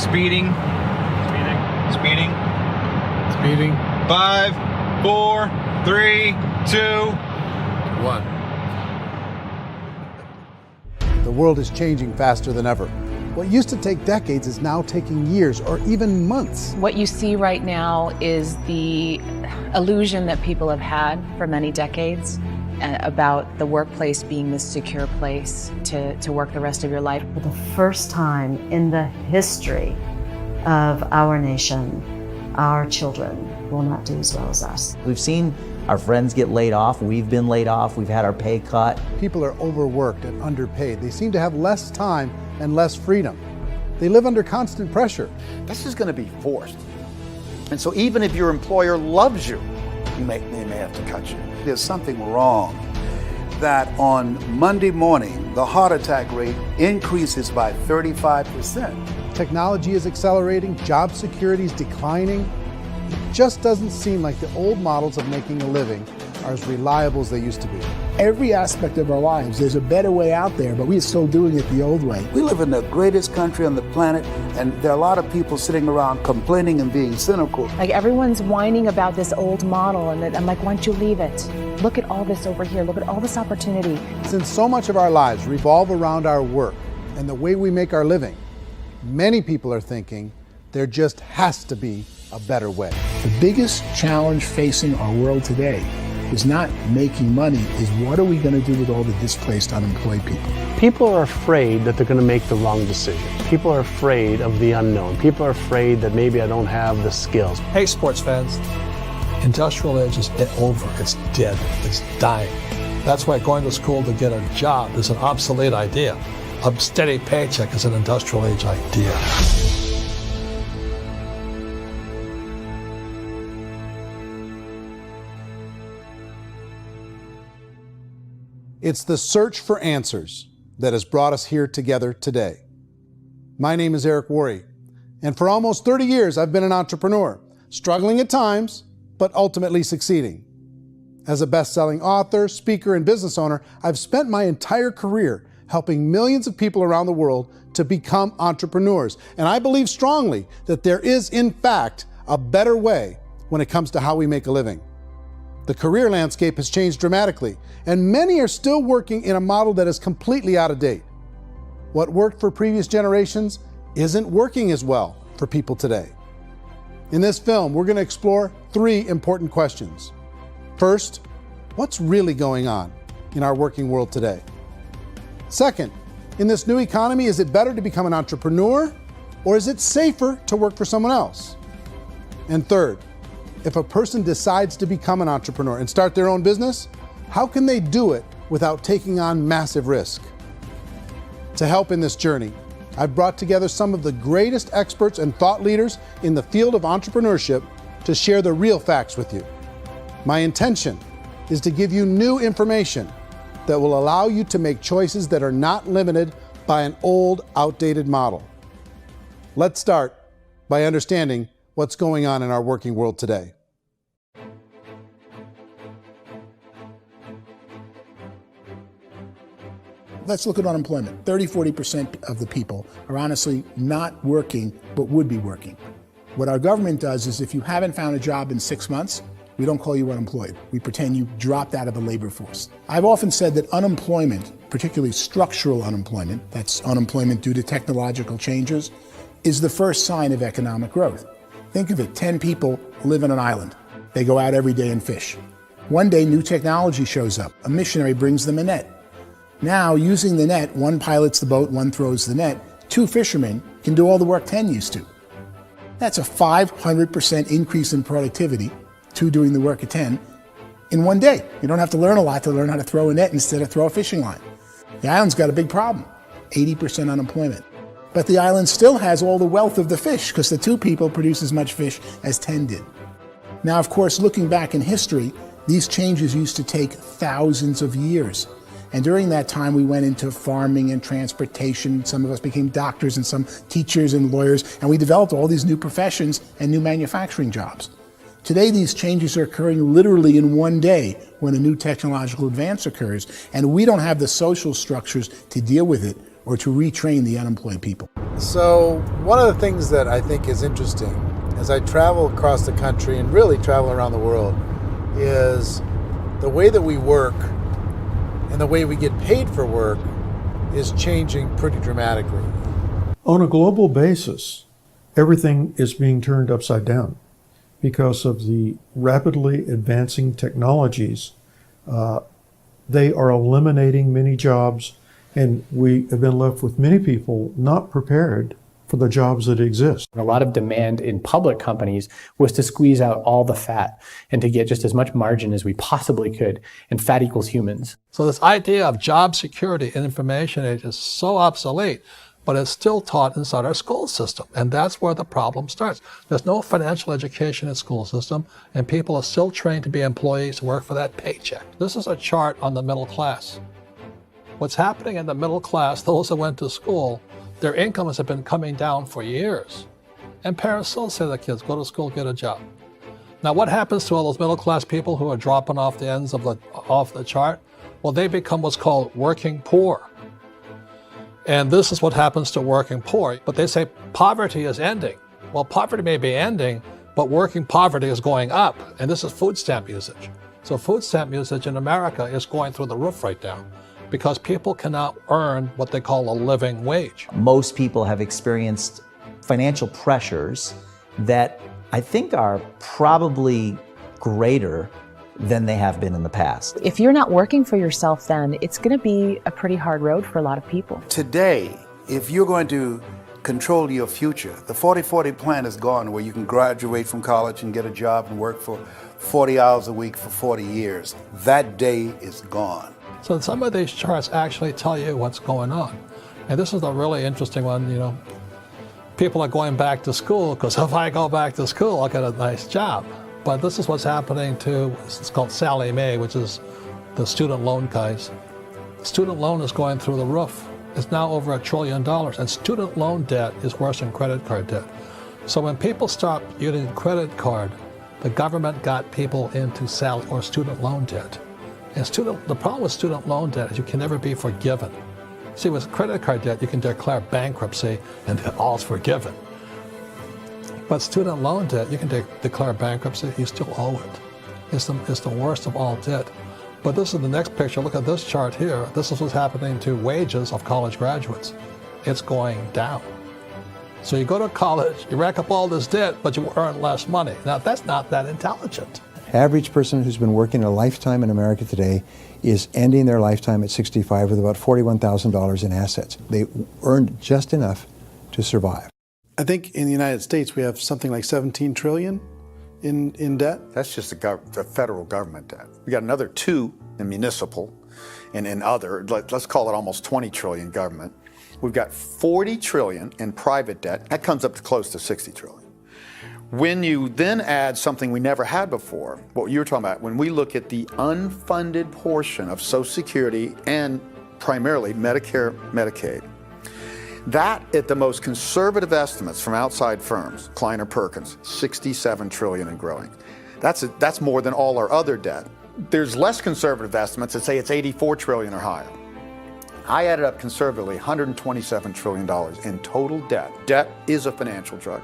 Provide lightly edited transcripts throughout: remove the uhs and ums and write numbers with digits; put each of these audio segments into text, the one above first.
Speeding. Speeding. Speeding. 5, 4, 3, 2, 1. The world is changing faster than ever. What used to take decades is now taking years or even months. What you see right now is the illusion that people have had for many decades about the workplace being this secure place to work the rest of your life. For the first time in the history of our nation, our children will not do as well as us. We've seen our friends get laid off. We've been laid off. We've had our pay cut. People are overworked and underpaid. They seem to have less time and less freedom. They live under constant pressure. This is going to be forced. And so even if your employer loves you, they may have to cut you. There's something wrong that on Monday morning, the heart attack rate increases by 35%. Technology is accelerating, job security is declining. It just doesn't seem like the old models of making a living are as reliable as they used to be. Every aspect of our lives, there's a better way out there, but we're still doing it the old way. We live in the greatest country on the planet, and there are a lot of people sitting around complaining and being cynical. Like everyone's whining about this old model, and I'm like, why don't you leave it? Look at all this over here. Look at all this opportunity. Since so much of our lives revolve around our work and the way we make our living, many people are thinking there just has to be a better way. The biggest challenge facing our world today is not making money, is what are we going to do with all the displaced, unemployed people? People are afraid that they're going to make the wrong decision. People are afraid of the unknown. People are afraid that maybe I don't have the skills. Hey, sports fans. Industrial age is over. It's dead. It's dying. That's why going to school to get a job is an obsolete idea. A steady paycheck is an industrial age idea. It's the search for answers that has brought us here together today. My name is Eric Worre, and for almost 30 years I've been an entrepreneur, struggling at times, but ultimately succeeding. As a best-selling author, speaker, and business owner, I've spent my entire career helping millions of people around the world to become entrepreneurs. And I believe strongly that there is, in fact, a better way when it comes to how we make a living. The career landscape has changed dramatically, and many are still working in a model that is completely out of date. What worked for previous generations isn't working as well for people today. In this film, we're going to explore 3 important questions. First, what's really going on in our working world today? Second, in this new economy, is it better to become an entrepreneur, or is it safer to work for someone else? And third, if a person decides to become an entrepreneur and start their own business, how can they do it without taking on massive risk? To help in this journey, I've brought together some of the greatest experts and thought leaders in the field of entrepreneurship to share the real facts with you. My intention is to give you new information that will allow you to make choices that are not limited by an old, outdated model. Let's start by understanding what's going on in our working world today. Let's look at unemployment. 30-40% of the people are honestly not working, but would be working. What our government does is if you haven't found a job in 6 months, we don't call you unemployed. We pretend you dropped out of the labor force. I've often said that unemployment, particularly structural unemployment, that's unemployment due to technological changes, is the first sign of economic growth. Think of it, 10 people live on an island. They go out every day and fish. One day, new technology shows up. A missionary brings them a net. Now, using the net, one pilots the boat, one throws the net. 2 fishermen can do all the work 10 used to. That's a 500% increase in productivity, 2 doing the work of 10, in one day. You don't have to learn a lot to learn how to throw a net instead of throw a fishing line. The island's got a big problem, 80% unemployment. But the island still has all the wealth of the fish because the 2 people produce as much fish as 10 did. Now, of course, looking back in history, these changes used to take thousands of years. And during that time, we went into farming and transportation. Some of us became doctors and some teachers and lawyers, and we developed all these new professions and new manufacturing jobs. Today, these changes are occurring literally in one day when a new technological advance occurs, and we don't have the social structures to deal with it or to retrain the unemployed people. So one of the things that I think is interesting as I travel across the country and really travel around the world is the way that we work and the way we get paid for work is changing pretty dramatically. On a global basis, everything is being turned upside down because of the rapidly advancing technologies. They are eliminating many jobs, and we have been left with many people not prepared for the jobs that exist. A lot of demand in public companies was to squeeze out all the fat and to get just as much margin as we possibly could, and fat equals humans. So this idea of job security in information age is so obsolete, but it's still taught inside our school system. And that's where the problem starts. There's no financial education in the school system, and people are still trained to be employees who work for that paycheck. This is a chart on the middle class. What's happening in the middle class, those that went to school, their incomes have been coming down for years. And parents still say to their kids, go to school, get a job. Now what happens to all those middle class people who are dropping off the ends of the chart? Well, they become what's called working poor. And this is what happens to working poor. But they say poverty is ending. Well, poverty may be ending, but working poverty is going up. And this is food stamp usage. So food stamp usage in America is going through the roof right now because people cannot earn what they call a living wage. Most people have experienced financial pressures that I think are probably greater than they have been in the past. If you're not working for yourself, then it's going to be a pretty hard road for a lot of people. Today, if you're going to control your future, the 40-40 plan is gone, where you can graduate from college and get a job and work for 40 hours a week for 40 years. That day is gone. So some of these charts actually tell you what's going on. And this is a really interesting one, you know. People are going back to school because if I go back to school, I'll get a nice job. But this is what's happening to, it's called Sallie Mae, which is the student loan guys. Student loan is going through the roof. It's now over $1 trillion, and student loan debt is worse than credit card debt. So when people stopped using credit card, the government got people into student loan debt. And the problem with student loan debt is you can never be forgiven. See, with credit card debt, you can declare bankruptcy and all's forgiven. But student loan debt, you can declare bankruptcy, you still owe it. It's the worst of all debt. But this is the next picture. Look at this chart here. This is what's happening to wages of college graduates. It's going down. So you go to college, you rack up all this debt, but you earn less money. Now, that's not that intelligent. Average person who's been working a lifetime in America today is ending their lifetime at 65 with about $41,000 in assets. They earned just enough to survive. I think in the United States we have something like 17 trillion in debt. That's just the federal government debt. We got another 2 in municipal and in other, let's call it almost 20 trillion government. We've got 40 trillion in private debt. That comes up to close to 60 trillion. When you then add something we never had before, what you were talking about, when we look at the unfunded portion of Social Security and primarily Medicare, Medicaid, that at the most conservative estimates from outside firms, Kleiner Perkins, 67 trillion and growing. That's more than all our other debt. There's less conservative estimates that say it's 84 trillion or higher. I added up conservatively $127 trillion in total debt. Debt is a financial drug.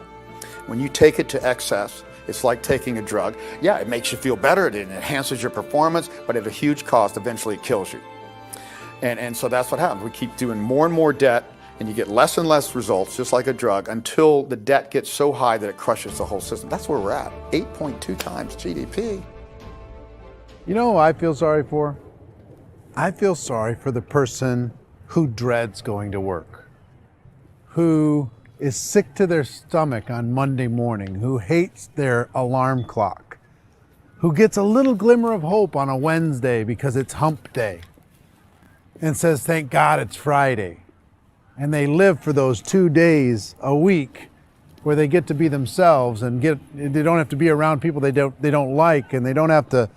When you take it to excess, it's like taking a drug. Yeah, it makes you feel better, it enhances your performance, but at a huge cost, eventually it kills you. And so that's what happens. We keep doing more and more debt, and you get less and less results, just like a drug, until the debt gets so high that it crushes the whole system. That's where we're at, 8.2 times GDP. You know who I feel sorry for? I feel sorry for the person who dreads going to work, who is sick to their stomach on Monday morning, who hates their alarm clock, who gets a little glimmer of hope on a Wednesday because it's hump day and says, thank God it's Friday. And they live for those 2 days a week where they get to be themselves and they don't have to be around people they don't like, and they don't have to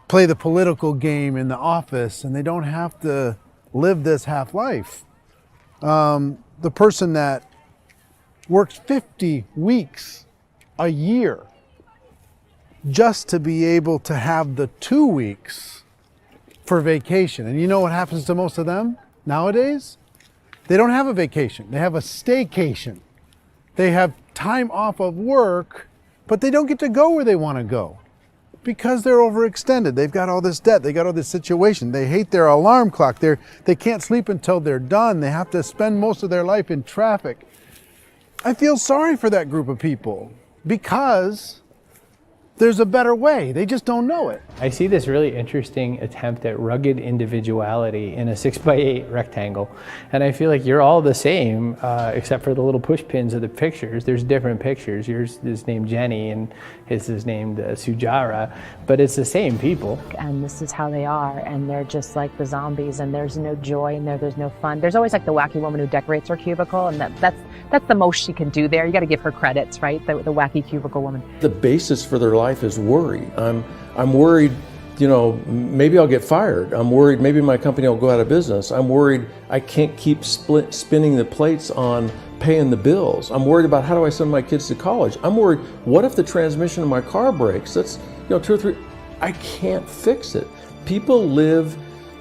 play the political game in the office, and they don't have to live this half life. The person that works 50 weeks a year just to be able to have the 2 weeks for vacation. And you know what happens to most of them nowadays? They don't have a vacation. They have a staycation. They have time off of work, but they don't get to go where they want to go because they're overextended. They've got all this debt. They got all this situation. They hate their alarm clock. They can't sleep until they're done. They have to spend most of their life in traffic. I feel sorry for that group of people because there's a better way. They just don't know it. I see this really interesting attempt at rugged individuality in a 6x8 rectangle. And I feel like you're all the same, except for the little push pins of the pictures. There's different pictures. Yours is named Jenny and his is named Sujara, but it's the same people. And this is how they are, and they're just like the zombies, and there's no joy in there, there's no fun. There's always like the wacky woman who decorates her cubicle, and that's the most she can do there. You got to give her credits, right? The wacky cubicle woman. The basis for their life is worry. I'm worried, you know, maybe I'll get fired. I'm worried maybe my company will go out of business. I'm worried I can't keep spinning the plates on paying the bills. I'm worried about how do I send my kids to college. I'm worried, what if the transmission of my car breaks? That's, you know, 2 or 3, I can't fix it. People live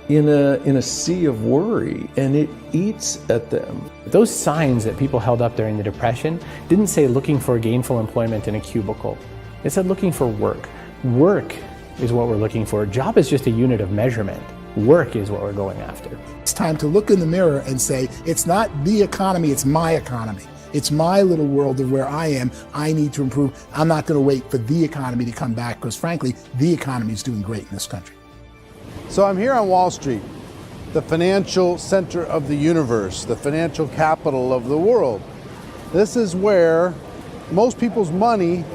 in a sea of worry, and it eats at them. Those signs that people held up during the Depression didn't say looking for gainful employment in a cubicle. It said looking for work. Work is what we're looking for. Job is just a unit of measurement. Work is what we're going after. It's time to look in the mirror and say, it's not the economy, it's my economy. It's my little world of where I am. I need to improve. I'm not going to wait for the economy to come back because, frankly, the economy is doing great in this country. So I'm here on Wall Street, the financial center of the universe, the financial capital of the world. This is where most people's money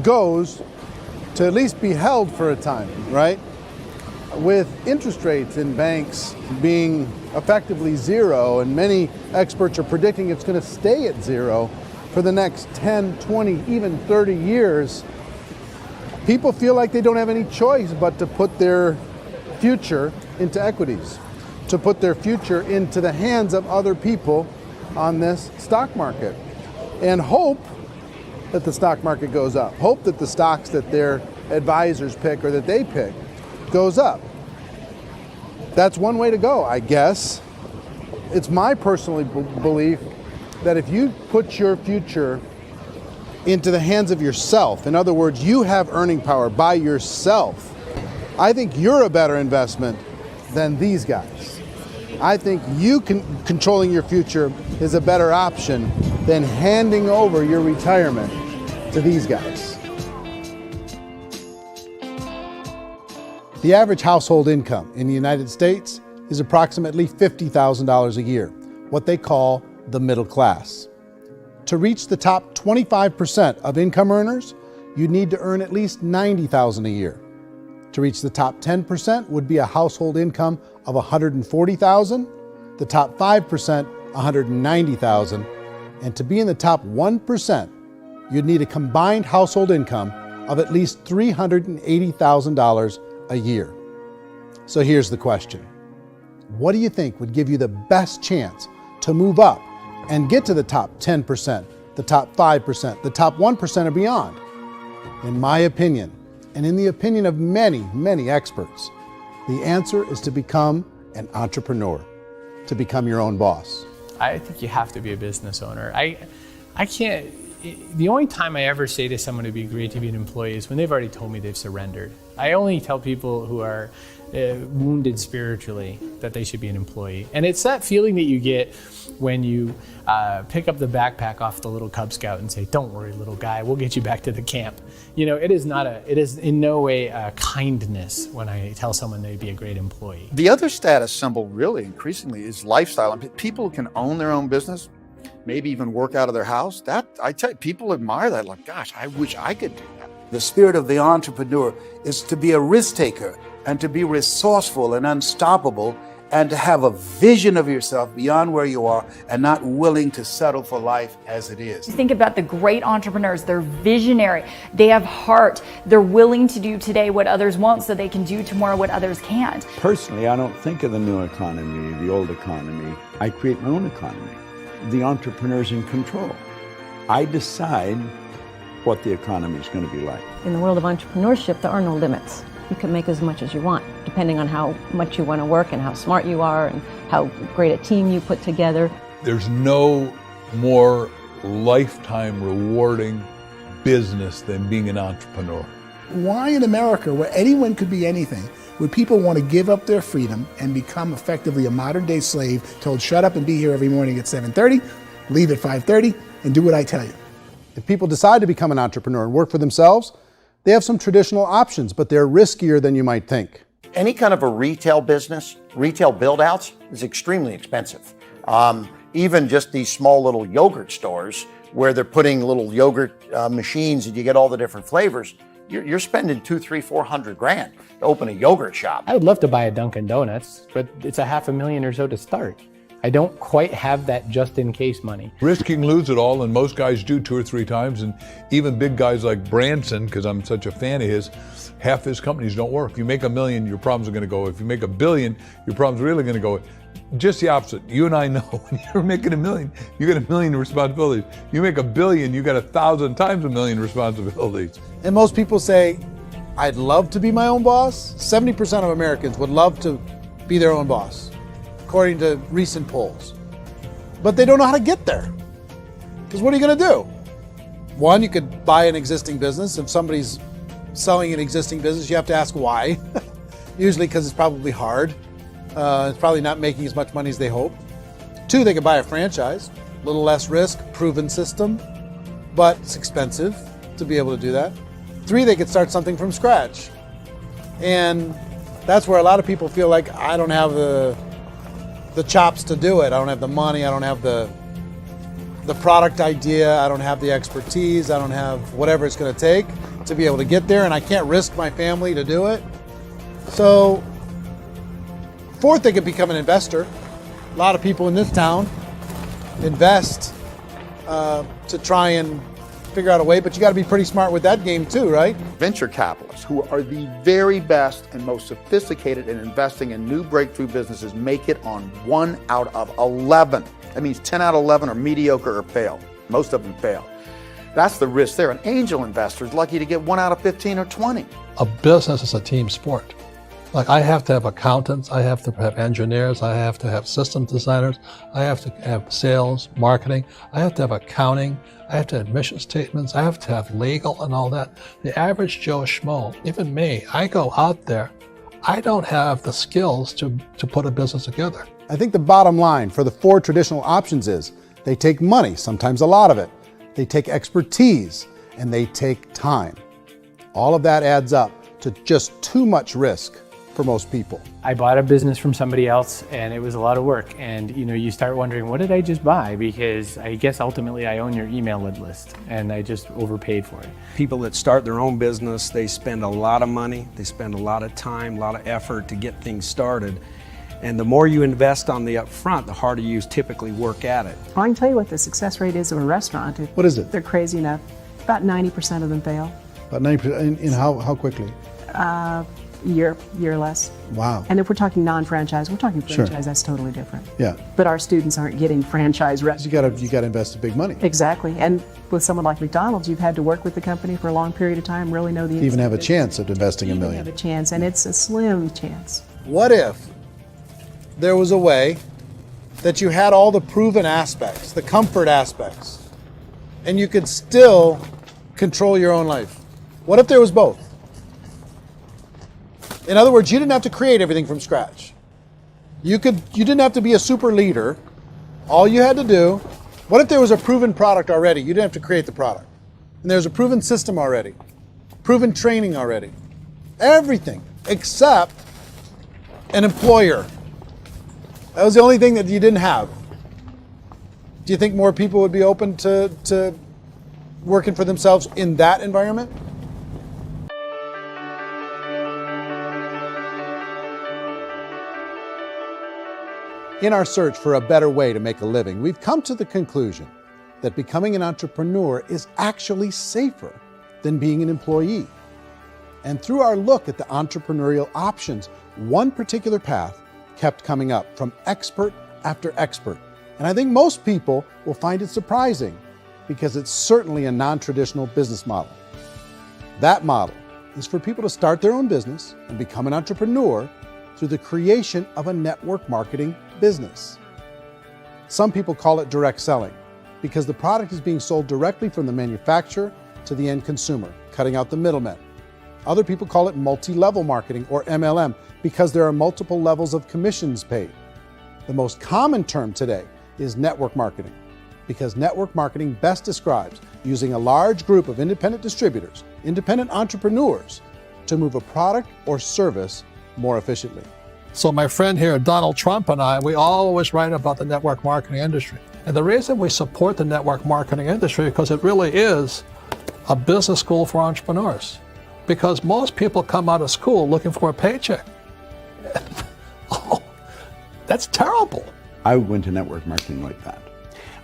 goes to at least be held for a time, right? With interest rates in banks being effectively zero, and many experts are predicting it's going to stay at zero for the next 10, 20, even 30 years, people feel like they don't have any choice but to put their future into equities, to put their future into the hands of other people on this stock market, and hope that the stock market goes up, hope that the stocks that their advisors pick or that they pick goes up. That's one way to go, I guess. It's my personal belief that if you put your future into the hands of yourself, in other words, you have earning power by yourself, I think you're a better investment than these guys. I think you controlling your future is a better option than handing over your retirement to these guys. The average household income in the United States is approximately $50,000 a year, what they call the middle class. To reach the top 25% of income earners, you'd need to earn at least $90,000 a year. To reach the top 10% would be a household income of $140,000, the top 5%, $190,000, and to be in the top 1%, you'd need a combined household income of at least $380,000 a year. So here's the question. What do you think would give you the best chance to move up and get to the top 10%, the top 5%, the top 1% or beyond? In my opinion, and in the opinion of many, many experts, the answer is to become an entrepreneur, to become your own boss. I think you have to be a business owner. I can't, the only time I ever say to someone it'd be great to be an employee is when they've already told me they've surrendered. I only tell people who are wounded spiritually that they should be an employee. And it's that feeling that you get when you pick up the backpack off the little Cub Scout and say, "Don't worry, little guy, we'll get you back to the camp." You know, it is in no way a kindness when I tell someone they'd be a great employee. The other status symbol really increasingly is lifestyle. And people who can own their own business, maybe even work out of their house, that I tell you, people admire that. Like, gosh, I wish I could do that. The spirit of the entrepreneur is to be a risk taker and to be resourceful and unstoppable and to have a vision of yourself beyond where you are and not willing to settle for life as it is. Think about the great entrepreneurs. They're visionary. They have heart. They're willing to do today what others won't so they can do tomorrow what others can't. Personally, I don't think of the new economy, the old economy. I create my own economy. The entrepreneur's in control. I decide what the economy is going to be like. In the world of entrepreneurship, there are no limits. you can make as much as you want, depending on how much you want to work and how smart you are and how great a team you put together. There's no more lifetime rewarding business than being an entrepreneur. Why in America, where anyone could be anything, would people want to give up their freedom and become effectively a modern-day slave, told shut up and be here every morning at 7:30, leave at 5:30, and do what I tell you? If people decide to become an entrepreneur and work for themselves, they have some traditional options, but they're riskier than you might think. Any kind of a retail business, retail build-outs, is extremely expensive. Even just these small little yogurt stores where they're putting little yogurt machines and you get all the different flavors, you're spending $200,000, $300,000, $400,000 to open a yogurt shop. I would love to buy a Dunkin' Donuts, but it's $500,000 or so to start. I don't quite have that just in case money. Risking lose it all, and most guys do 2 or 3 times, and even big guys like Branson, because I'm such a fan of his, half his companies don't work. If you make $1 million, your problems are going to go. If you make $1 billion, your problems are really going to go. Just the opposite. You and I know when you're making $1 million, you got $1 million responsibilities. You make $1 billion, you got 1,000 times $1 million responsibilities. And most people say, I'd love to be my own boss. 70% of Americans would love to be their own boss, according to recent polls. But they don't know how to get there. Because what are you going to do? One, you could buy an existing business. If somebody's selling an existing business, you have to ask why. Usually because it's probably hard. It's probably not making as much money as they hope. 2, they could buy a franchise. A little less risk, proven system, but it's expensive to be able to do that. 3, they could start something from scratch. And that's where a lot of people feel like, I don't have the chops to do it. I don't have the money. I don't have the product idea. I don't have the expertise. I don't have whatever it's going to take to be able to get there, and I can't risk my family to do it. So 4th, they could become an investor. A lot of people in this town invest to try and figure out a way, but you got to be pretty smart with that game too, right? Venture capitalists, who are the very best and most sophisticated in investing in new breakthrough businesses, make it on 1 out of 11. That means 10 out of 11 are mediocre or fail. Most of them fail. That's the risk there. An angel investor is lucky to get 1 out of 15 or 20. A business is a team sport. Like, I have to have accountants, I have to have engineers, I have to have system designers, I have to have sales, marketing, I have to have accounting, I have to have mission statements, I have to have legal and all that. The average Joe Schmo, even me, I go out there, I don't have the skills to put a business together. I think the bottom line for the 4 traditional options is they take money, sometimes a lot of it. They take expertise, and they take time. All of that adds up to just too much risk for most people. I bought a business from somebody else and it was a lot of work. And you start wondering, what did I just buy? Because I guess ultimately I own your email list and I just overpaid for it. People that start their own business, they spend a lot of money, they spend a lot of time, a lot of effort to get things started. And the more you invest on the upfront, the harder you typically work at it. I can tell you what the success rate is of a restaurant. What is it? They're crazy enough. About 90% of them fail. About 90%, in how quickly? Year or less. Wow. And if we're talking non-franchise, we're talking franchise, Sure. That's totally different. Yeah. But our students aren't getting franchise restaurants. You got to invest big money. Exactly. And with someone like McDonald's, you've had to work with the company for a long period of time, really know the To even have a chance of investing $1 million. have a chance, and it's a slim chance. What if there was a way that you had all the proven aspects, the comfort aspects, and you could still control your own life? What if there was both? In other words, you didn't have to create everything from scratch. You didn't have to be a super leader. All you had to do, what if there was a proven product already? You didn't have to create the product. And there's a proven system already, proven training already. Everything except an employer. That was the only thing that you didn't have. Do you think more people would be open to working for themselves in that environment? In our search for a better way to make a living, we've come to the conclusion that becoming an entrepreneur is actually safer than being an employee. And through our look at the entrepreneurial options, one particular path kept coming up from expert after expert. And I think most people will find it surprising because it's certainly a non-traditional business model. That model is for people to start their own business and become an entrepreneur through the creation of a network marketing business. Some people call it direct selling because the product is being sold directly from the manufacturer to the end consumer, cutting out the middlemen. Other people call it multi-level marketing, or MLM, because there are multiple levels of commissions paid. The most common term today is network marketing, because network marketing best describes using a large group of independent distributors, independent entrepreneurs, to move a product or service more efficiently. So my friend here, Donald Trump, and I, we always write about the network marketing industry. And the reason we support the network marketing industry is because it really is a business school for entrepreneurs. Because most people come out of school looking for a paycheck. Oh, that's terrible. I went to network marketing like that.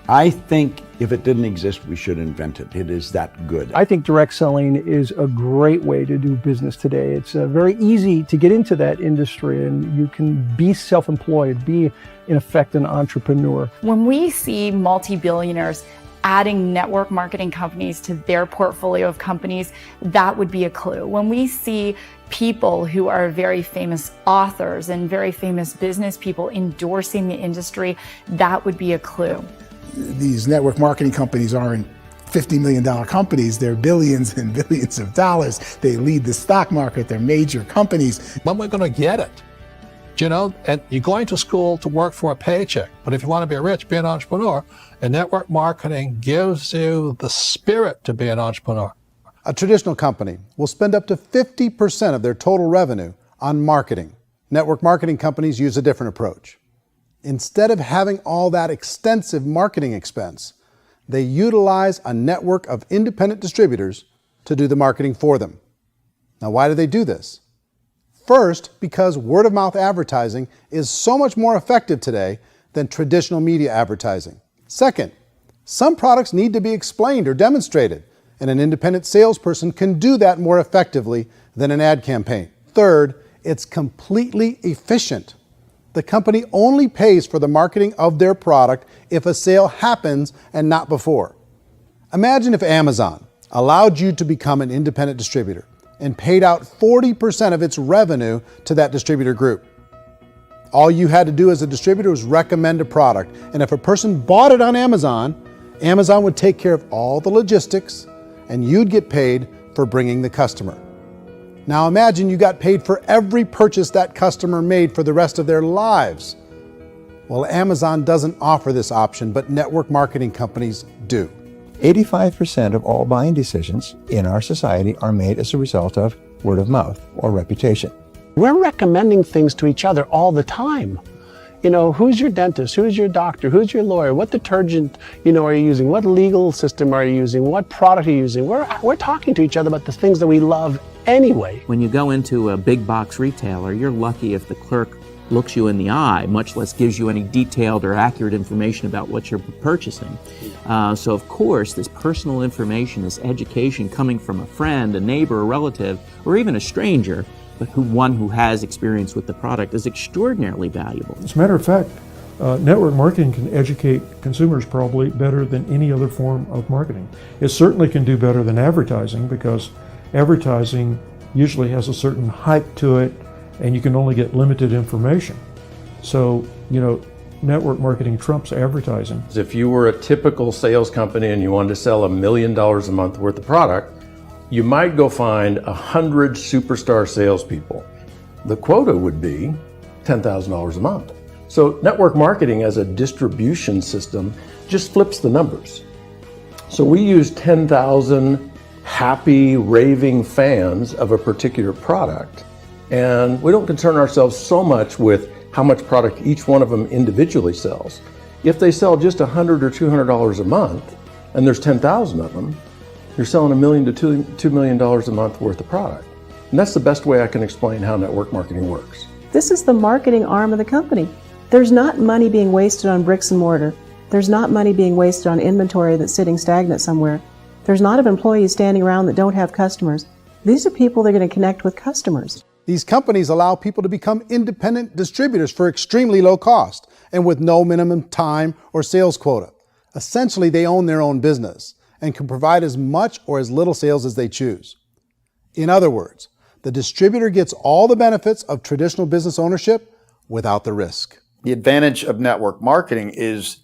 I think if it didn't exist, we should invent it. It is that good. I think direct selling is a great way to do business today. It's very easy to get into that industry, and you can be self-employed, be in effect an entrepreneur. When we see multi-billionaires adding network marketing companies to their portfolio of companies, that would be a clue. When we see people who are very famous authors and very famous business people endorsing the industry, that would be a clue. These network marketing companies aren't $50 million companies, they're billions and billions of dollars. They lead the stock market, they're major companies. When we're going to get it? You know, and you're going to school to work for a paycheck, but if you want to be rich, be an entrepreneur, and network marketing gives you the spirit to be an entrepreneur. A traditional company will spend up to 50% of their total revenue on marketing. Network marketing companies use a different approach. Instead of having all that extensive marketing expense, they utilize a network of independent distributors to do the marketing for them. Now, why do they do this? First, because word-of-mouth advertising is so much more effective today than traditional media advertising. Second, some products need to be explained or demonstrated, and an independent salesperson can do that more effectively than an ad campaign. Third, it's completely efficient. The company only pays for the marketing of their product if a sale happens and not before. Imagine if Amazon allowed you to become an independent distributor and paid out 40% of its revenue to that distributor group. All you had to do as a distributor was recommend a product, and if a person bought it on Amazon, Amazon would take care of all the logistics, and you'd get paid for bringing the customer. Now imagine you got paid for every purchase that customer made for the rest of their lives. Well, Amazon doesn't offer this option, but network marketing companies do. 85% of all buying decisions in our society are made as a result of word of mouth or reputation. We're recommending things to each other all the time. You know, who's your dentist? Who's your doctor? Who's your lawyer? What detergent, are you using? What legal system are you using? What product are you using? We're talking to each other about the things that we love anyway. When you go into a big box retailer, you're lucky if the clerk looks you in the eye, much less gives you any detailed or accurate information about what you're purchasing. So of course, this personal information, this education coming from a friend, a neighbor, a relative, or even a stranger, but one who has experience with the product is extraordinarily valuable. As a matter of fact, network marketing can educate consumers probably better than any other form of marketing. It certainly can do better than advertising, because advertising usually has a certain hype to it and you can only get limited information. So, network marketing trumps advertising. If you were a typical sales company and you wanted to sell $1 million a month worth of product, you might go find 100 superstar salespeople. The quota would be $10,000 a month. So network marketing as a distribution system just flips the numbers. So we use 10,000 happy, raving fans of a particular product, and we don't concern ourselves so much with how much product each one of them individually sells. If they sell just $100 or $200 a month, and there's 10,000 of them, you're selling $1 million to $2 million a month worth of product. And that's the best way I can explain how network marketing works. This is the marketing arm of the company. There's not money being wasted on bricks and mortar. There's not money being wasted on inventory that's sitting stagnant somewhere. There's not of employees standing around that don't have customers. These are people that are going to connect with customers. These companies allow people to become independent distributors for extremely low cost and with no minimum time or sales quota. Essentially, they own their own business and can provide as much or as little sales as they choose. In other words, the distributor gets all the benefits of traditional business ownership without the risk. The advantage of network marketing is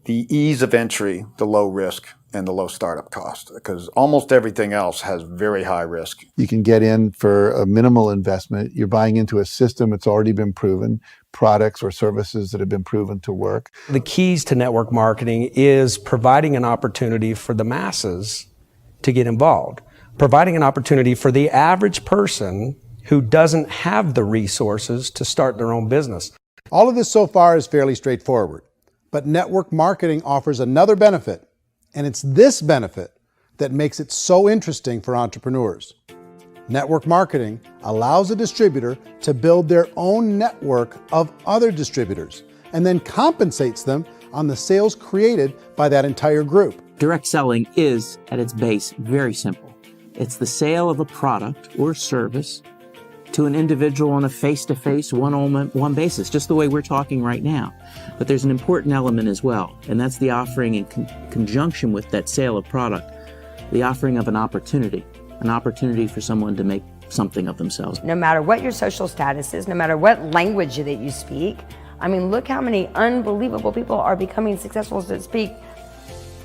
the ease of entry, the low risk, and the low startup cost, because almost everything else has very high risk. You can get in for a minimal investment. You're buying into a system that's already been proven, products or services that have been proven to work. The keys to network marketing is providing an opportunity for the masses to get involved, providing an opportunity for the average person who doesn't have the resources to start their own business. All of this so far is fairly straightforward, but network marketing offers another benefit, and it's this benefit that makes it so interesting for entrepreneurs. Network marketing allows a distributor to build their own network of other distributors and then compensates them on the sales created by that entire group. Direct selling is, at its base, very simple. It's the sale of a product or service to an individual on a face-to-face, one-on-one basis, just the way we're talking right now. But there's an important element as well, and that's the offering in conjunction with that sale of product, the offering of an opportunity for someone to make something of themselves. No matter what your social status is, no matter what language that you speak, I mean, look how many unbelievable people are becoming successful that speak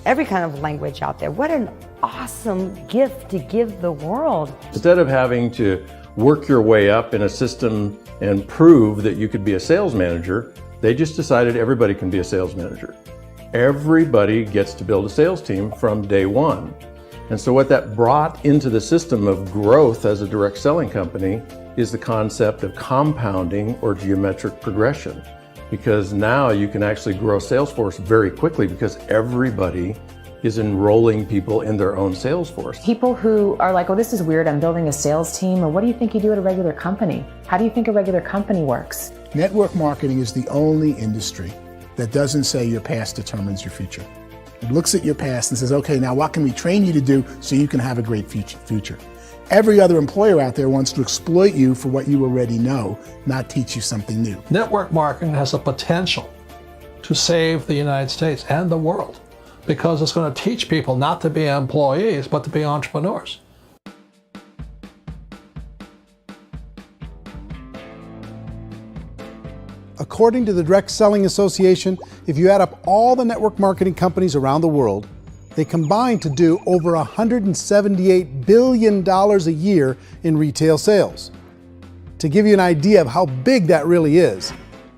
every kind of language out there. What an awesome gift to give the world. Instead of having to work your way up in a system and prove that you could be a sales manager, they just decided everybody can be a sales manager. Everybody gets to build a sales team from day one. And so what that brought into the system of growth as a direct selling company is the concept of compounding or geometric progression. Because now you can actually grow a sales force very quickly because everybody is enrolling people in their own sales force. People who are like, oh, this is weird, I'm building a sales team, or what do you think you do at a regular company? How do you think a regular company works? Network marketing is the only industry that doesn't say your past determines your future. It looks at your past and says, okay, now what can we train you to do so you can have a great future? Every other employer out there wants to exploit you for what you already know, not teach you something new. Network marketing has the potential to save the United States and the world because it's going to teach people not to be employees, but to be entrepreneurs. According to the Direct Selling Association, if you add up all the network marketing companies around the world, they combine to do over $178 billion a year in retail sales. To give you an idea of how big that really is,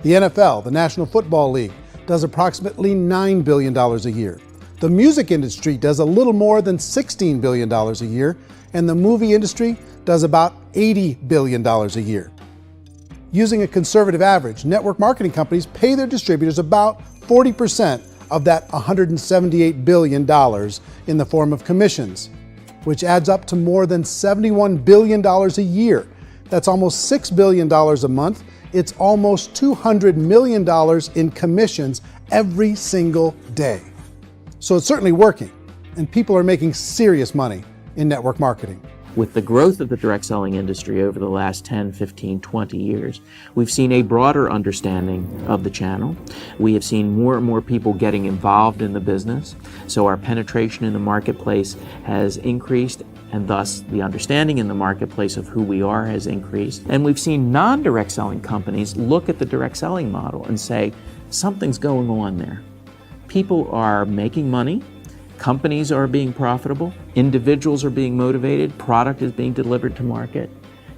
the NFL, the National Football League, does approximately $9 billion a year. The music industry does a little more than $16 billion a year, and the movie industry does about $80 billion a year. Using a conservative average, network marketing companies pay their distributors about 40% of that $178 billion in the form of commissions, which adds up to more than $71 billion a year. That's almost $6 billion a month. It's almost $200 million in commissions every single day. So it's certainly working, and people are making serious money in network marketing. With the growth of the direct selling industry over the last 10, 15, 20 years, we've seen a broader understanding of the channel. We have seen more and more people getting involved in the business, so our penetration in the marketplace has increased, and thus the understanding in the marketplace of who we are has increased. And we've seen non-direct selling companies look at the direct selling model and say, something's going on there. People are making money, companies are being profitable, individuals are being motivated, product is being delivered to market.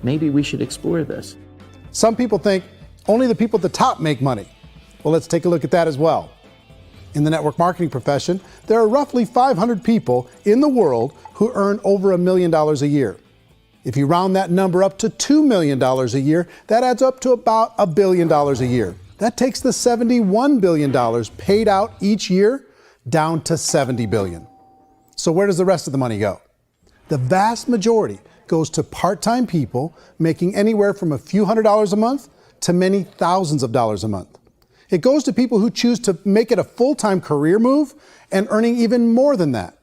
Maybe we should explore this. Some people think only the people at the top make money. Well, let's take a look at that as well. In the network marketing profession, there are roughly 500 people in the world who earn over $1 million a year. If you round that number up to $2 million a year, that adds up to about $1 billion a year. That takes the $71 billion paid out each year down to $70 billion. So where does the rest of the money go? The vast majority goes to part-time people making anywhere from a few $100s a month to many thousands of dollars a month. It goes to people who choose to make it a full-time career move and earning even more than that.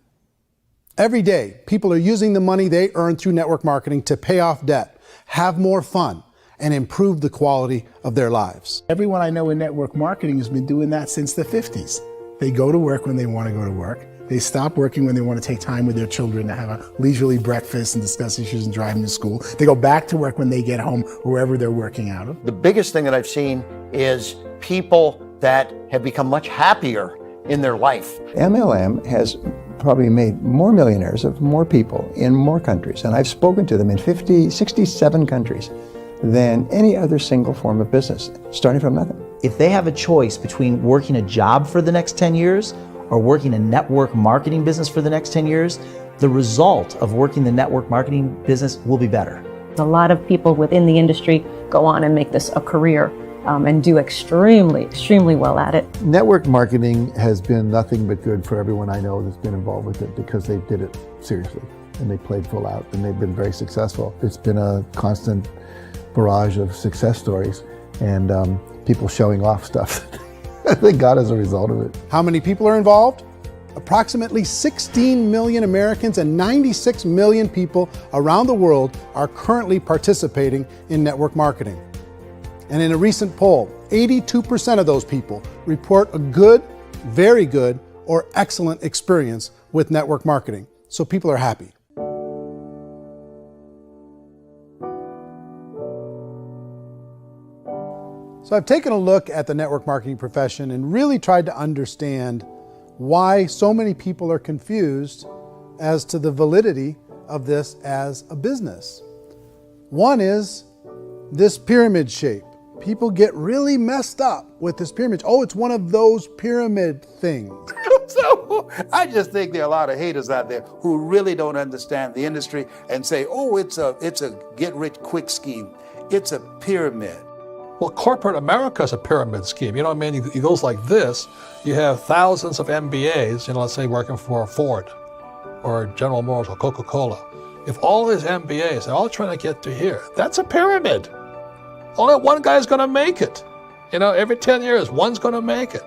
Every day, people are using the money they earn through network marketing to pay off debt, have more fun, and improve the quality of their lives. Everyone I know in network marketing has been doing that since the 50s. They go to work when they want to go to work. They stop working when they want to take time with their children to have a leisurely breakfast and discuss issues and driving to school. They go back to work when they get home, wherever they're working out of. The biggest thing that I've seen is people that have become much happier in their life. MLM has probably made more millionaires of more people in more countries, and I've spoken to them in 67 countries, than any other single form of business, starting from nothing. If they have a choice between working a job for the next 10 years or working a network marketing business for the next 10 years, the result of working the network marketing business will be better. A lot of people within the industry go on and make this a career and do extremely well at it. Network marketing has been nothing but good for everyone I know that's been involved with it because they did it seriously and they played full out and they've been very successful. It's been a constant barrage of success stories and people showing off stuff that they got as a result of it. How many people are involved? Approximately 16 million Americans and 96 million people around the world are currently participating in network marketing. And in a recent poll, 82% of those people report a good, very good, or excellent experience with network marketing. So people are happy. So I've taken a look at the network marketing profession and really tried to understand why so many people are confused as to the validity of this as a business. One is this pyramid shape. People get really messed up with this pyramid. Oh, it's one of those pyramid things. So I just think there are a lot of haters out there who really don't understand the industry and say, oh, it's a get-rich-quick scheme. It's a pyramid. Well, corporate America is a pyramid scheme. You know what I mean? It goes like this. You have thousands of MBAs, let's say working for Ford or General Motors or Coca-Cola. If all these MBAs are all trying to get to here, that's a pyramid. Only one guy's going to make it. Every 10 years, one's going to make it.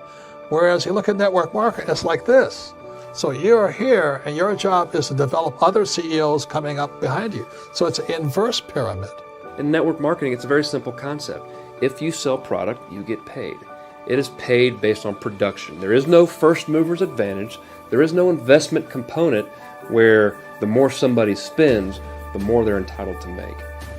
Whereas you look at network marketing, it's like this. So you're here, and your job is to develop other CEOs coming up behind you. So it's an inverse pyramid. In network marketing, it's a very simple concept. If you sell product, you get paid. It is paid based on production. There is no first mover's advantage. There is no investment component where the more somebody spends, the more they're entitled to make.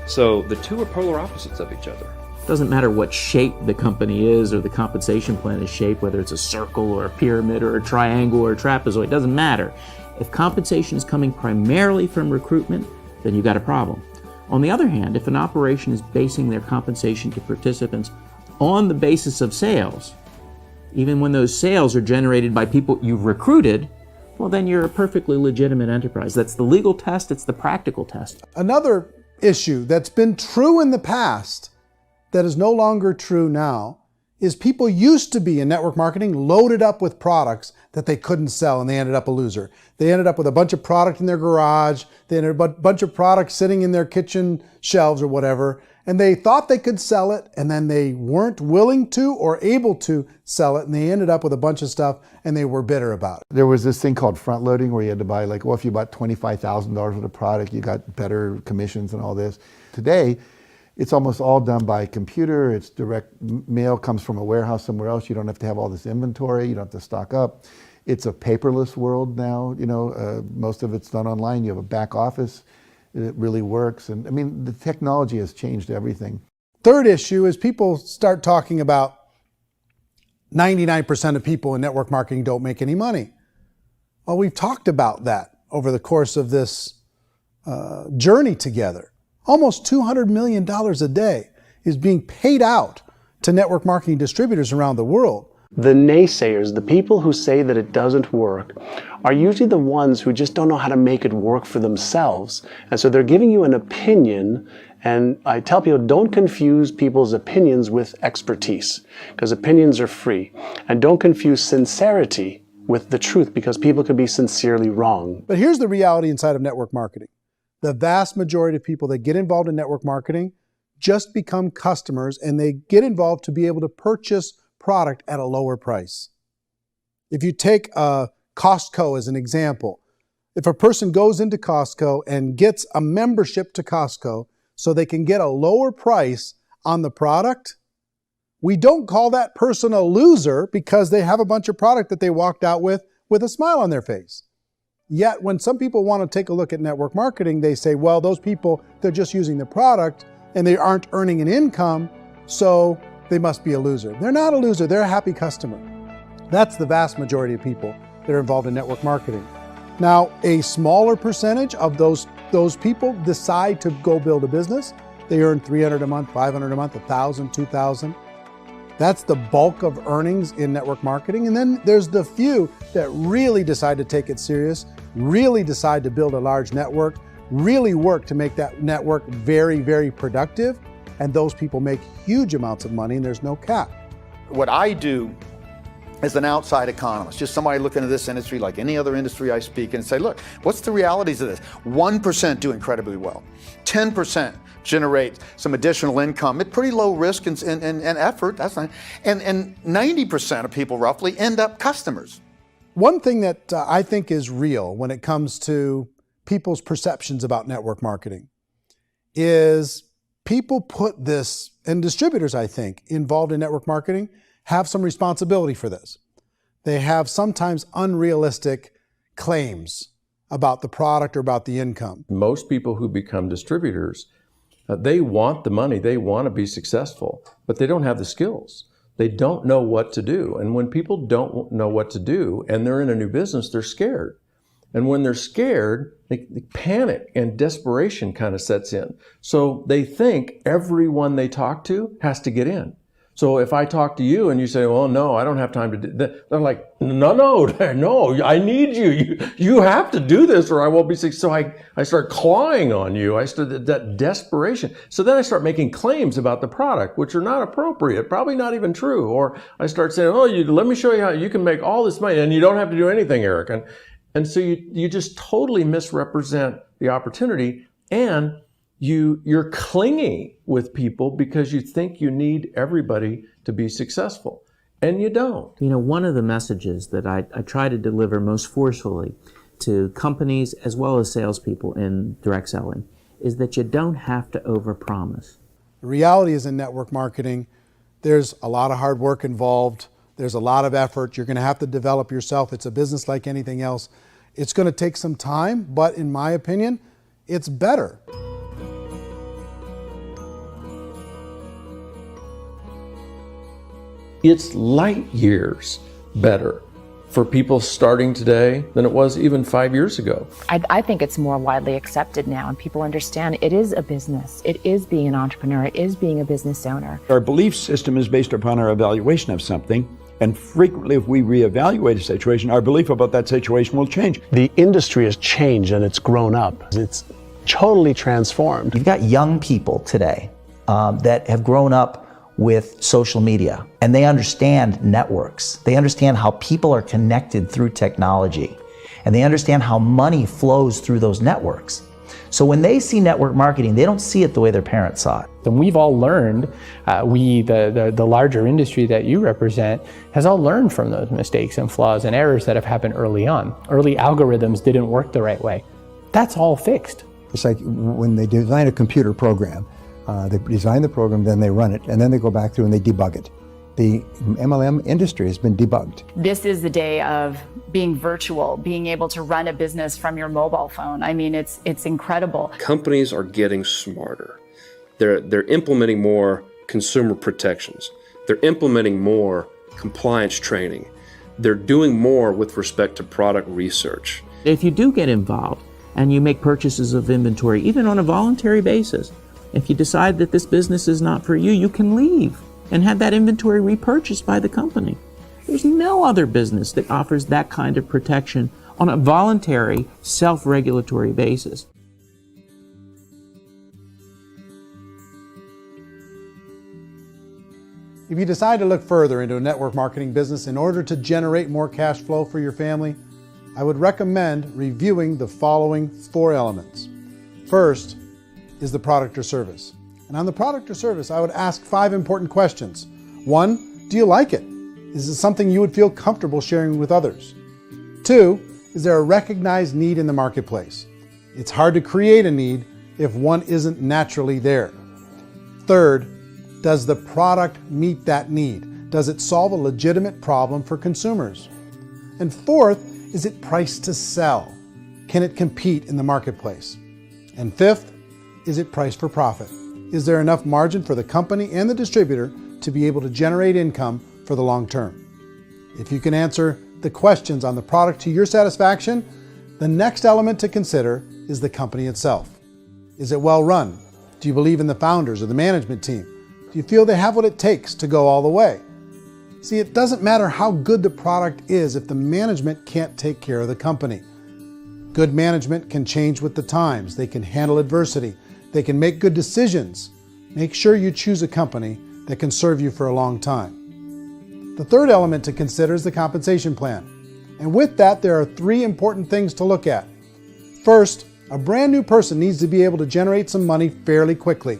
So the two are polar opposites of each other. It doesn't matter what shape the company is or the compensation plan is shaped, whether it's a circle or a pyramid or a triangle or a trapezoid, it doesn't matter. If compensation is coming primarily from recruitment, then you've got a problem. On the other hand, if an operation is basing their compensation to participants on the basis of sales, even when those sales are generated by people you've recruited, well, then you're a perfectly legitimate enterprise. That's the legal test, it's the practical test. Another issue that's been true in the past that is no longer true now is people used to be in network marketing loaded up with products that they couldn't sell and they ended up a loser. They ended up with a bunch of product in their garage, they ended up with a bunch of products sitting in their kitchen shelves or whatever, and they thought they could sell it and then they weren't willing to or able to sell it and they ended up with a bunch of stuff and they were bitter about it. There was this thing called front loading where you had to buy if you bought $25,000 worth of product, you got better commissions and all this. Today, it's almost all done by computer. It's direct mail comes from a warehouse somewhere else. You don't have to have all this inventory. You don't have to stock up. It's a paperless world now. Most of it's done online. You have a back office. It really works. And the technology has changed everything. Third issue is people start talking about 99% of people in network marketing don't make any money. Well, we've talked about that over the course of this journey together. Almost $200 million a day is being paid out to network marketing distributors around the world. The naysayers, the people who say that it doesn't work, are usually the ones who just don't know how to make it work for themselves. And so they're giving you an opinion, and I tell people, don't confuse people's opinions with expertise, because opinions are free. And don't confuse sincerity with the truth, because people could be sincerely wrong. But here's the reality inside of network marketing. The vast majority of people that get involved in network marketing just become customers, and they get involved to be able to purchase product at a lower price. If you take Costco as an example, if a person goes into Costco and gets a membership to Costco so they can get a lower price on the product, we don't call that person a loser because they have a bunch of product that they walked out with with a smile on their face. Yet when some people want to take a look at network marketing, they say, well, those people, they're just using the product and they aren't earning an income, so they must be a loser. They're not a loser, they're a happy customer. That's the vast majority of people that are involved in network marketing. Now, a smaller percentage of those people decide to go build a business. They earn $300 a month, $500 a month, $1,000, $2,000. That's the bulk of earnings in network marketing. And then there's the few that really decide to take it serious, really decide to build a large network, really work to make that network very, very productive. And those people make huge amounts of money and there's no cap. What I do as an outside economist, just somebody looking at this industry like any other industry I speak in and say, look, what's the realities of this? 1% do incredibly well. 10% generate some additional income at pretty low risk and effort. That's not, and 90% of people roughly end up customers. One thing that I think is real when it comes to people's perceptions about network marketing is people put this, and distributors, I think, involved in network marketing have some responsibility for this. They have sometimes unrealistic claims about the product or about the income. Most people who become distributors, they want the money, they want to be successful, but they don't have the skills. They don't know what to do. And when people don't know what to do and they're in a new business, they're scared. And when they're scared, they panic and desperation kind of sets in. So they think everyone they talk to has to get in. So if I talk to you and you say, well, no, I don't have time to do that, they're like, no, I need you. You have to do this or I won't be successful. So I start clawing on you. I start that desperation. So then I start making claims about the product, which are not appropriate, probably not even true. Or I start saying, oh, let me show you how you can make all this money and you don't have to do anything, Eric. And so you just totally misrepresent the opportunity, and you're clingy with people because you think you need everybody to be successful, and you don't. You know, one of the messages that I try to deliver most forcefully to companies as well as salespeople in direct selling is that you don't have to overpromise. The reality is in network marketing, there's a lot of hard work involved. There's a lot of effort. You're going to have to develop yourself. It's a business like anything else. It's going to take some time, but in my opinion, it's better. It's light years better for people starting today than it was even 5 years ago. I think it's more widely accepted now, and people understand it is a business. It is being an entrepreneur. It is being a business owner. Our belief system is based upon our evaluation of something. And frequently, if we reevaluate a situation, our belief about that situation will change. The industry has changed and it's grown up. It's totally transformed. You've got young people today that have grown up with social media, and they understand networks. They understand how people are connected through technology, and they understand how money flows through those networks. So when they see network marketing, they don't see it the way their parents saw it. And we've all learned, the larger industry that you represent, has all learned from those mistakes and flaws and errors that have happened early on. Early algorithms didn't work the right way. That's all fixed. It's like when they design a computer program, they design the program, then they run it, and then they go back through and they debug it. The MLM industry has been debugged. This is the day of being virtual, being able to run a business from your mobile phone. I mean, it's incredible. Companies are getting smarter. They're implementing more consumer protections. They're implementing more compliance training. They're doing more with respect to product research. If you do get involved and you make purchases of inventory, even on a voluntary basis, if you decide that this business is not for you, you can leave and have that inventory repurchased by the company. There's no other business that offers that kind of protection on a voluntary, self-regulatory basis. If you decide to look further into a network marketing business in order to generate more cash flow for your family, I would recommend reviewing the following 4 elements. First is the product or service. And on the product or service, I would ask 5 important questions. 1, do you like it? Is it something you would feel comfortable sharing with others? 2, is there a recognized need in the marketplace? It's hard to create a need if one isn't naturally there. 3rd, does the product meet that need? Does it solve a legitimate problem for consumers? And 4th, is it priced to sell? Can it compete in the marketplace? And fifth, is it priced for profit? Is there enough margin for the company and the distributor to be able to generate income for the long term? If you can answer the questions on the product to your satisfaction, the next element to consider is the company itself. Is it well run? Do you believe in the founders or the management team? Do you feel they have what it takes to go all the way? See, it doesn't matter how good the product is if the management can't take care of the company. Good management can change with the times. They can handle adversity. They can make good decisions. Make sure you choose a company that can serve you for a long time. The third element to consider is the compensation plan. And with that, there are 3 important things to look at. First, a brand new person needs to be able to generate some money fairly quickly.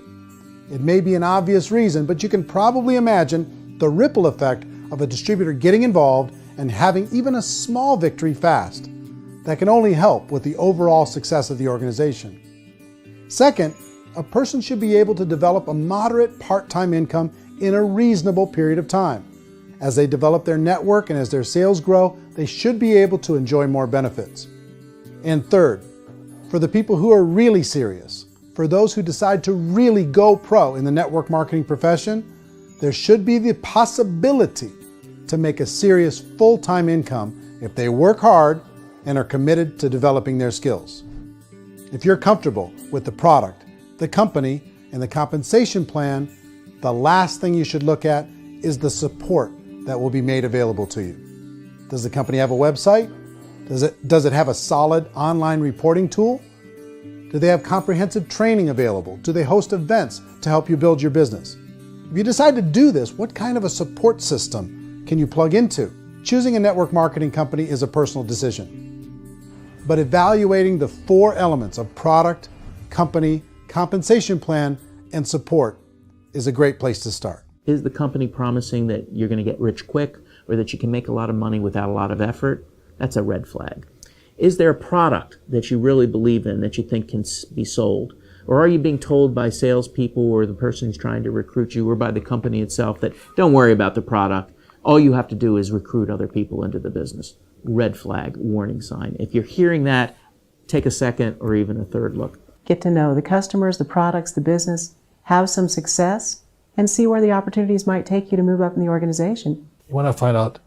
It may be an obvious reason, but you can probably imagine the ripple effect of a distributor getting involved and having even a small victory fast. That can only help with the overall success of the organization. Second, a person should be able to develop a moderate part-time income in a reasonable period of time. As they develop their network and as their sales grow, they should be able to enjoy more benefits. And third, for the people who are really serious, for those who decide to really go pro in the network marketing profession, there should be the possibility to make a serious full-time income if they work hard and are committed to developing their skills. If you're comfortable with the product, the company, and the compensation plan, the last thing you should look at is the support that will be made available to you. Does the company have a website? Does it have a solid online reporting tool? Do they have comprehensive training available? Do they host events to help you build your business? If you decide to do this, what kind of a support system can you plug into? Choosing a network marketing company is a personal decision. But evaluating the 4 elements of product, company, compensation plan, and support is a great place to start. Is the company promising that you're going to get rich quick or that you can make a lot of money without a lot of effort? That's a red flag. Is there a product that you really believe in that you think can be sold? Or are you being told by salespeople or the person who's trying to recruit you or by the company itself that don't worry about the product, all you have to do is recruit other people into the business? Red flag, warning sign. If you're hearing that, take a second or even a third look. Get to know the customers, the products, the business, have some success, and see where the opportunities might take you to move up in the organization. You want to find out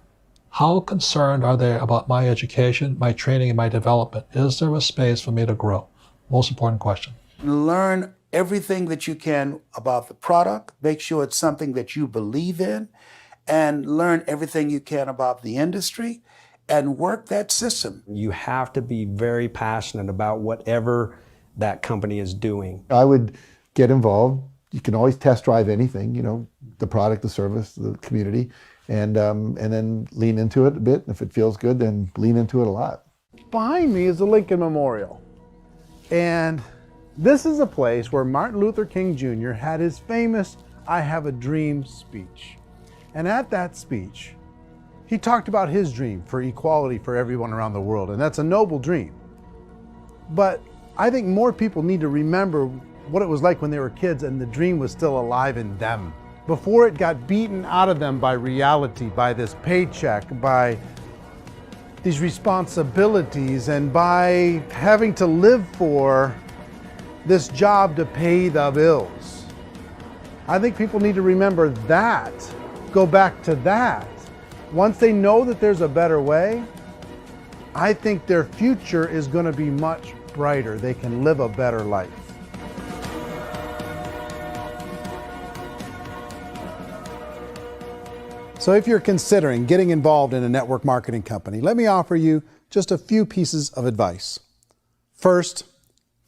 how concerned are they about my education, my training, and my development? Is there a space for me to grow? Most important question. Learn everything that you can about the product. Make sure it's something that you believe in, and learn everything you can about the industry and work that system. You have to be very passionate about whatever that company is doing. I would get involved. You can always test drive anything, the product, the service, the community, and then lean into it a bit. If it feels good, then lean into it a lot. Behind me is the Lincoln Memorial. And this is a place where Martin Luther King Jr. had his famous "I Have a Dream" speech. And at that speech, he talked about his dream for equality for everyone around the world, and that's a noble dream. But I think more people need to remember what it was like when they were kids and the dream was still alive in them. Before it got beaten out of them by reality, by this paycheck, by these responsibilities, and by having to live for this job to pay the bills. I think people need to remember that, go back to that. Once they know that there's a better way, I think their future is going to be much brighter. They can live a better life. So if you're considering getting involved in a network marketing company, let me offer you just a few pieces of advice. First,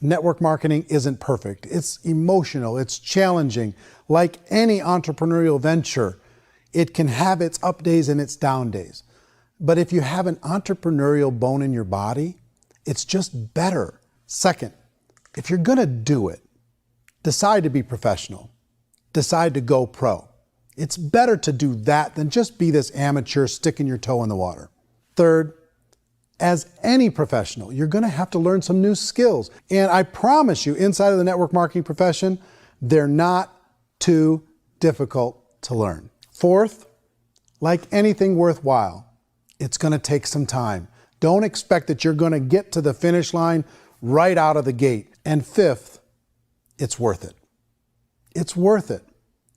network marketing isn't perfect. It's emotional, it's challenging. Like any entrepreneurial venture, it can have its up days and its down days. But if you have an entrepreneurial bone in your body, it's just better. Second, if you're gonna do it, decide to be professional. Decide to go pro. It's better to do that than just be this amateur sticking your toe in the water. Third, as any professional, you're gonna have to learn some new skills. And I promise you, inside of the network marketing profession, they're not too difficult to learn. Fourth, like anything worthwhile, it's gonna take some time. Don't expect that you're going to get to the finish line right out of the gate. And fifth, it's worth it. It's worth it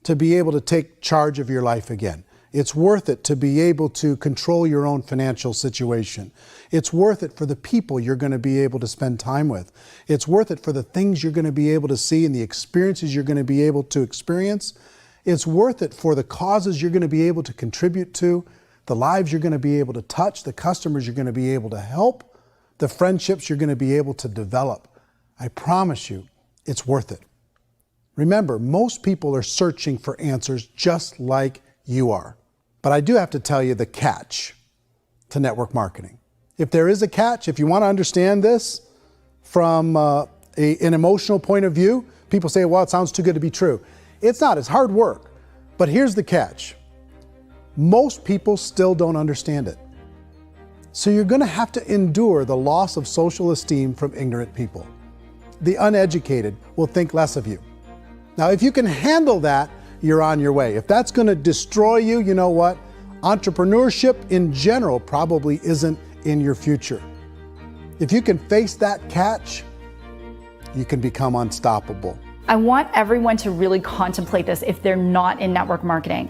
to be able to take charge of your life again. It's worth it to be able to control your own financial situation. It's worth it for the people you're going to be able to spend time with. It's worth it for the things you're going to be able to see and the experiences you're going to be able to experience. It's worth it for the causes you're going to be able to contribute to, the lives you're going to be able to touch, the customers you're going to be able to help, the friendships you're going to be able to develop. I promise you, it's worth it. Remember, most people are searching for answers just like you are. But I do have to tell you the catch to network marketing. If there is a catch, if you want to understand this from an emotional point of view, people say, well, it sounds too good to be true. It's not, it's hard work. But here's the catch. Most people still don't understand it. So you're going to have to endure the loss of social esteem from ignorant people. The uneducated will think less of you. Now, if you can handle that, you're on your way. If that's going to destroy you, you know what? Entrepreneurship in general probably isn't in your future. If you can face that catch, you can become unstoppable. I want everyone to really contemplate this if they're not in network marketing.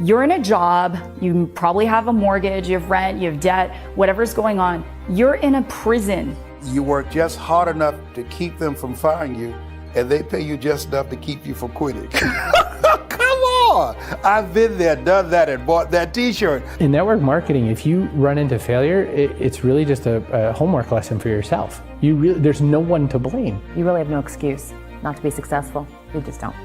You're in a job, you probably have a mortgage, you have rent, you have debt, whatever's going on. You're in a prison. You work just hard enough to keep them from firing you, and they pay you just enough to keep you from quitting. Come on! I've been there, done that, and bought that t-shirt. In network marketing, if you run into failure, it's really just a homework lesson for yourself. There's no one to blame. You really have no excuse not to be successful. You just don't.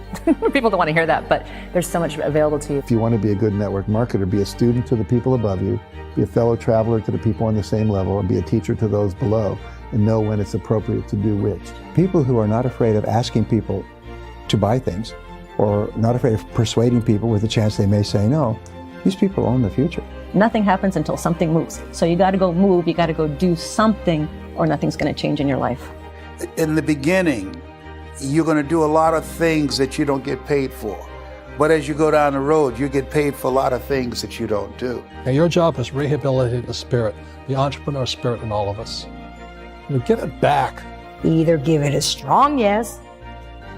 People don't want to hear that, but there's so much available to you. If you want to be a good network marketer, be a student to the people above you, be a fellow traveler to the people on the same level, and be a teacher to those below, and know when it's appropriate to do which. People who are not afraid of asking people to buy things, or not afraid of persuading people with a chance they may say no, these people own the future. Nothing happens until something moves. So you got to go move, you got to go do something, or nothing's going to change in your life. In the beginning, you're going to do a lot of things that you don't get paid for. But as you go down the road, you get paid for a lot of things that you don't do. And your job is rehabilitate the spirit, the entrepreneur spirit in all of us. You get it back. Either give it a strong yes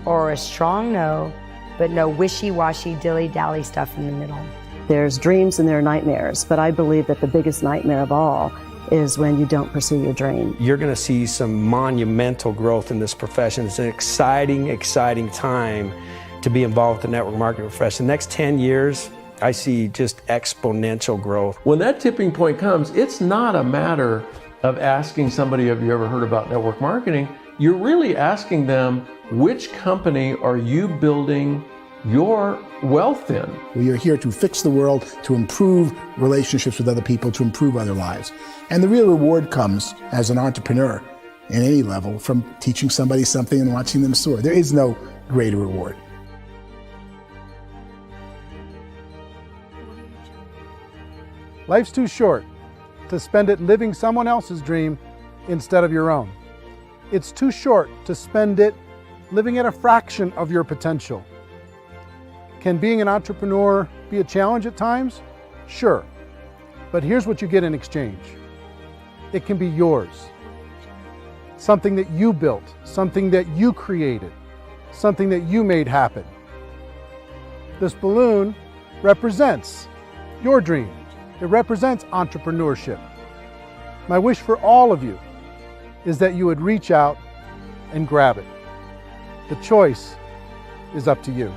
or a strong no, but no wishy-washy, dilly-dally stuff in the middle. There's dreams and there are nightmares, but I believe that the biggest nightmare of all is when you don't pursue your dream. You're going to see some monumental growth in this profession. It's an exciting, exciting time to be involved with the network marketing profession. The next 10 years, I see just exponential growth. When that tipping point comes, it's not a matter of asking somebody, have you ever heard about network marketing? You're really asking them, which company are you building your wealth in? We are here to fix the world, to improve relationships with other people, to improve other lives. And the real reward comes as an entrepreneur in any level from teaching somebody something and watching them soar. There is no greater reward. Life's too short to spend it living someone else's dream instead of your own. It's too short to spend it living at a fraction of your potential. Can being an entrepreneur be a challenge at times? Sure. But here's what you get in exchange. It can be yours. Something that you built, something that you created, something that you made happen. This balloon represents your dream. It represents entrepreneurship. My wish for all of you is that you would reach out and grab it. The choice is up to you.